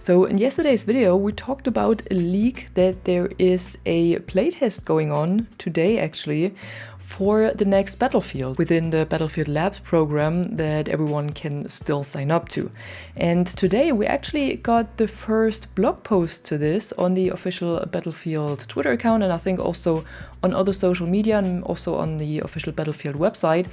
So in yesterday's video, we talked about a leak that there is a playtest going on today actually for the next Battlefield within the Battlefield Labs program that everyone can still sign up to. And today we actually got the first blog post to this on the official Battlefield Twitter account, and I think also on other social media and also on the official Battlefield website.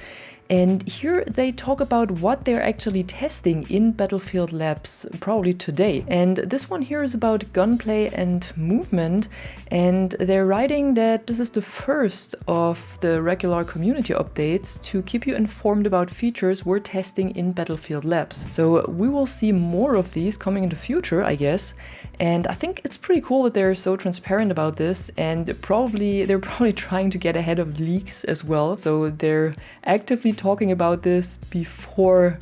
And here they talk about what they're actually testing in Battlefield Labs probably today. And this one here is about gunplay and movement. And they're writing that this is the first of the regular community updates to keep you informed about features we're testing in Battlefield Labs. So we will see more of these coming in the future, I guess. And I think it's pretty cool that they're so transparent about this, and they're probably trying to get ahead of leaks as well. So they're actively talking about this before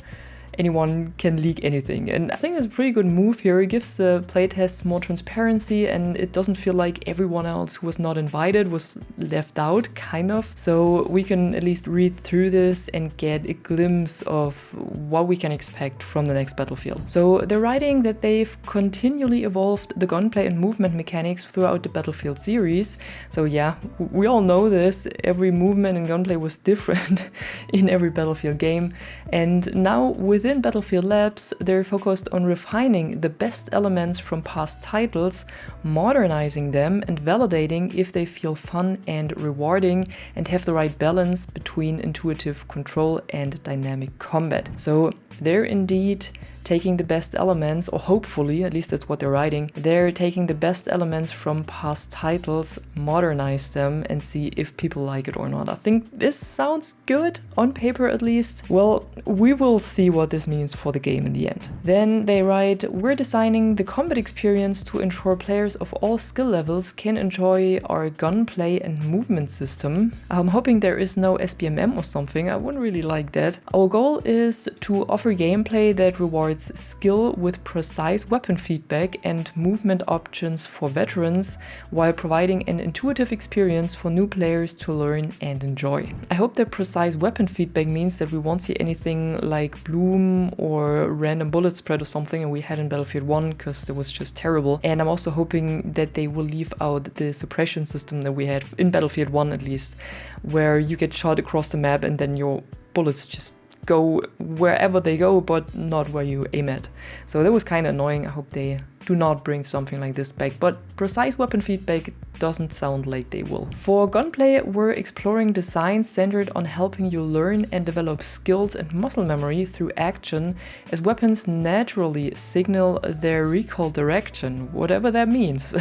anyone can leak anything. And I think it's a pretty good move here. It gives the playtests more transparency, and it doesn't feel like everyone else who was not invited was left out, kind of. So we can at least read through this and get a glimpse of what we can expect from the next Battlefield. So they're writing that they've continually evolved the gunplay and movement mechanics throughout the Battlefield series. So yeah, we all know this. Every movement and gunplay was different in every Battlefield game. And now within Battlefield Labs, they're focused on refining the best elements from past titles, modernizing them, and validating if they feel fun and rewarding and have the right balance between intuitive control and dynamic combat. So they're indeed taking the best elements, or hopefully, at least that's what they're writing, they're taking the best elements from past titles, modernize them, and see if people like it or not. I think this sounds good, on paper at least. Well, we will see what this means for the game in the end. Then they write, we're designing the combat experience to ensure players of all skill levels can enjoy our gunplay and movement system. I'm hoping there is no SBMM or something. I wouldn't really like that. Our goal is to offer gameplay that rewards skill with precise weapon feedback and movement options for veterans, while providing an intuitive experience for new players to learn and enjoy. I hope that precise weapon feedback means that we won't see anything like bloom or random bullet spread or something, and we had in Battlefield 1, because it was just terrible. And I'm also hoping that they will leave out the suppression system that we had in Battlefield 1 at least, where you get shot across the map and then your bullets just go wherever they go, but not where you aim at. So that was kind of annoying. I hope they do not bring something like this back, but precise weapon feedback doesn't sound like they will. For gunplay, we're exploring designs centered on helping you learn and develop skills and muscle memory through action, as weapons naturally signal their recoil direction, whatever that means.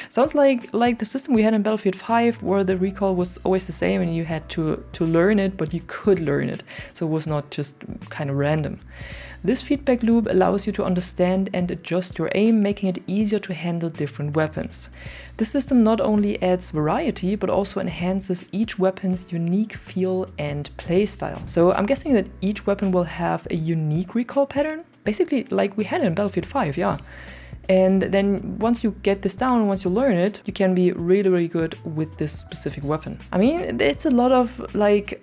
Sounds like the system we had in Battlefield 5, where the recoil was always the same and you had to learn it, but you could learn it, so it was not just kind of random. This feedback loop allows you to understand and adjust your aim, making it easier to handle different weapons. The system not only adds variety, but also enhances each weapon's unique feel and playstyle. So I'm guessing that each weapon will have a unique recoil pattern, basically like we had in Battlefield 5, yeah. And then once you get this down, once you learn it, you can be really, really good with this specific weapon. I mean, it's a lot of like...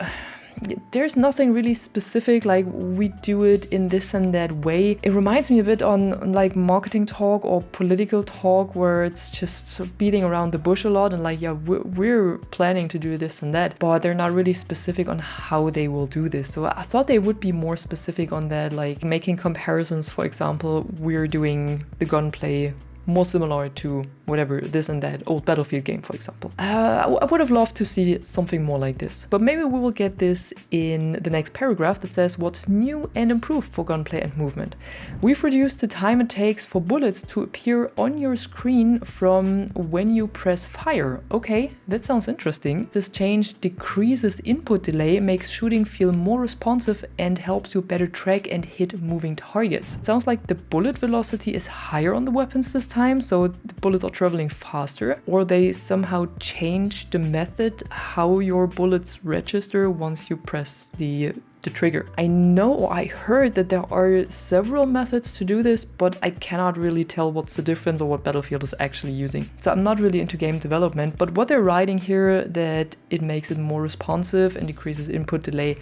There's nothing really specific, like we do it in this and that way. It reminds me a bit on like marketing talk or political talk, where it's just beating around the bush a lot and like, yeah, we're planning to do this and that, but they're not really specific on how they will do this. So I thought they would be more specific on that, like making comparisons. For example, we're doing the gunplay more similar to whatever this and that old Battlefield game, for example. I would have loved to see something more like this, but maybe we will get this in the next paragraph that says what's new and improved for gunplay and movement. We've reduced the time it takes for bullets to appear on your screen from when you press fire. Okay, that sounds interesting. This change decreases input delay, makes shooting feel more responsive, and helps you better track and hit moving targets. It sounds like the bullet velocity is higher on the weapons this time, so the bullets are traveling faster, or they somehow change the method how your bullets register once you press the the trigger. I know, or I heard that there are several methods to do this, but I cannot really tell what's the difference or what Battlefield is actually using. So I'm not really into game development, but what they're writing here, that it makes it more responsive and decreases input delay,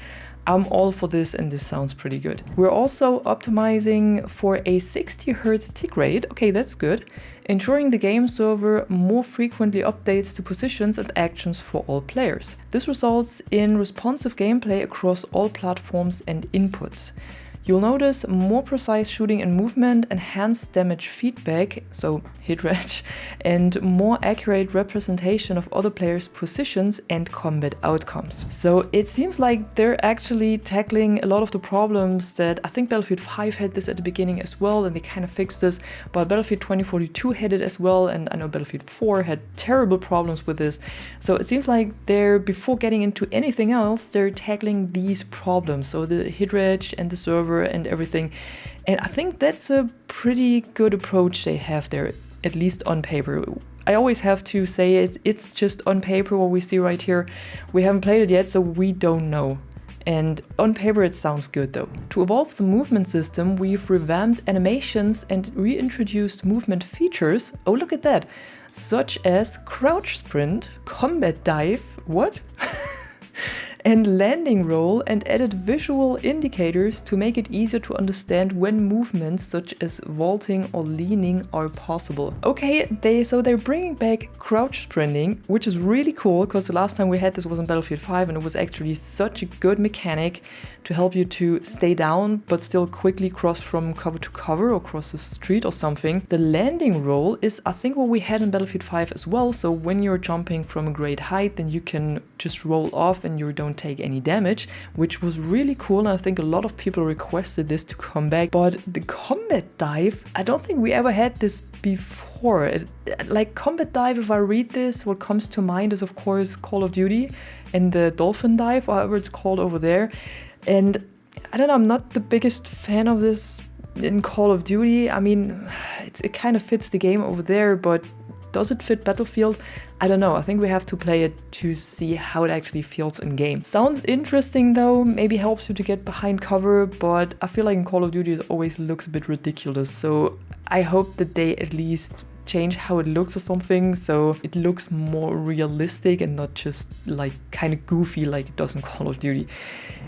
I'm all for this, and this sounds pretty good. We're also optimizing for a 60 Hz tick rate. Okay, that's good. Ensuring the game server more frequently updates the positions and actions for all players. This results in responsive gameplay across all platforms and inputs. You'll notice more precise shooting and movement, enhanced damage feedback, so hit rate, and more accurate representation of other players' positions and combat outcomes. So it seems like they're actually tackling a lot of the problems that I think Battlefield 5 had this at the beginning as well, and they kind of fixed this, but Battlefield 2042 had it as well, and I know Battlefield 4 had terrible problems with this. So it seems like they're, before getting into anything else, they're tackling these problems, so the hit rate and the server and everything. And I think that's a pretty good approach they have there, at least on paper. I always have to say it's just on paper what we see right here. We haven't played it yet, so we don't know. And on paper it sounds good though. To evolve the movement system, we've revamped animations and reintroduced movement features. Oh, look at that. Such as crouch sprint, combat dive, what? And landing roll, and added visual indicators to make it easier to understand when movements such as vaulting or leaning are possible. Okay, they're bringing back crouch sprinting, which is really cool, because the last time we had this was in Battlefield 5 and it was actually such a good mechanic to help you to stay down but still quickly cross from cover to cover or cross the street or something. The landing roll is, I think, what we had in Battlefield 5 as well, so when you're jumping from a great height, then you can just roll off and you don't take any damage, which was really cool, and I think a lot of people requested this to come back. But the combat dive, I don't think we ever had this before. Like combat dive, if I read this, what comes to mind is of course Call of Duty and the dolphin dive, or however it's called over there. And I don't know, I'm not the biggest fan of this in Call of Duty. I mean, it kind of fits the game over there, but does it fit Battlefield? I don't know. I think we have to play it to see how it actually feels in game. Sounds interesting though, maybe helps you to get behind cover, but I feel like in Call of Duty it always looks a bit ridiculous. So I hope that they at least change how it looks or something, so it looks more realistic and not just like kind of goofy like it does in Call of Duty.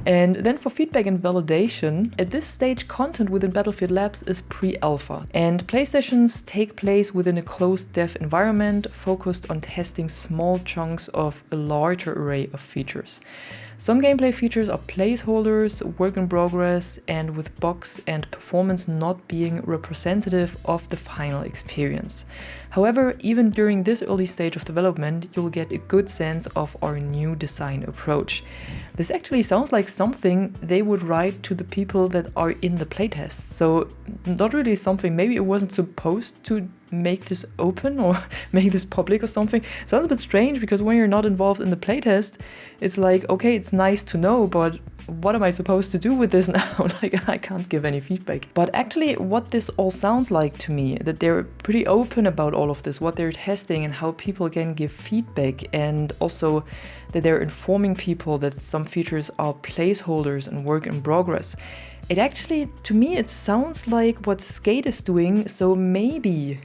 And then for feedback and validation, at this stage content within Battlefield Labs is pre-alpha, and play sessions take place within a closed dev environment focused on testing small chunks of a larger array of features. Some gameplay features are placeholders, work in progress, and with bugs and performance not being representative of the final experience. However, even during this early stage of development, you'll get a good sense of our new design approach. This actually sounds like something they would write to the people that are in the playtest. So not really something, maybe it wasn't supposed to make this open or make this public or something. Sounds a bit strange, because when you're not involved in the playtest, it's like, okay, it's nice to know, but what am I supposed to do with this now? Like, I can't give any feedback. But actually what this all sounds like to me, that they're pretty open about all of this, what they're testing and how people can give feedback, and also that they're informing people that some features are placeholders and work in progress. It actually, to me, it sounds like what Skate is doing, so maybe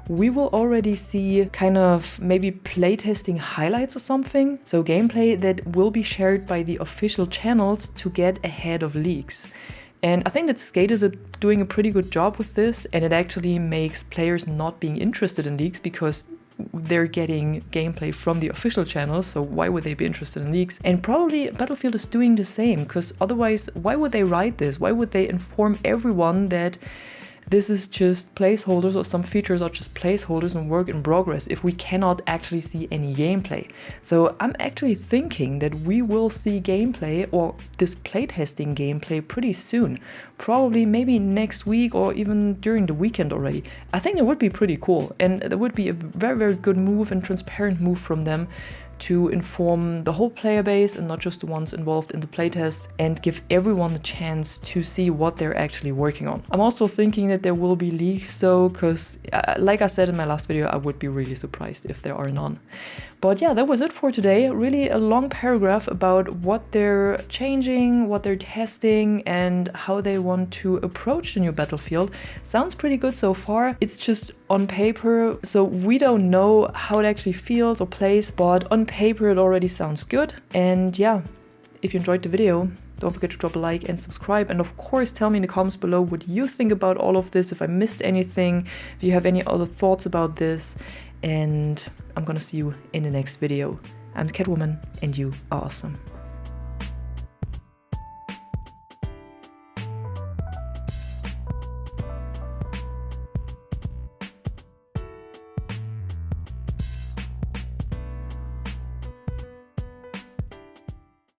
we will already see kind of maybe playtesting highlights or something. So gameplay that will be shared by the official channels to get ahead of leaks. And I think that Skate is doing a pretty good job with this, and it actually makes players not being interested in leaks, because they're getting gameplay from the official channels, so why would they be interested in leaks? And probably Battlefield is doing the same, because otherwise, why would they write this? Why would they inform everyone that this is just placeholders, or some features are just placeholders and work in progress, if we cannot actually see any gameplay? So I'm actually thinking that we will see gameplay, or this playtesting gameplay, pretty soon. Probably maybe next week or even during the weekend already. I think it would be pretty cool, and that would be a very, very good move and transparent move from them to inform the whole player base and not just the ones involved in the playtest, and give everyone the chance to see what they're actually working on. I'm also thinking that there will be leaks though, because like I said in my last video, I would be really surprised if there are none. But yeah, that was it for today. Really a long paragraph about what they're changing, what they're testing, and how they want to approach the new Battlefield. Sounds pretty good so far. It's just on paper, so we don't know how it actually feels or plays, but on paper it already sounds good. And yeah, if you enjoyed the video, don't forget to drop a like and subscribe, and of course tell me in the comments below what you think about all of this, if I missed anything, if you have any other thoughts about this, and I'm gonna see you in the next video. I'm Catwoman and you are awesome.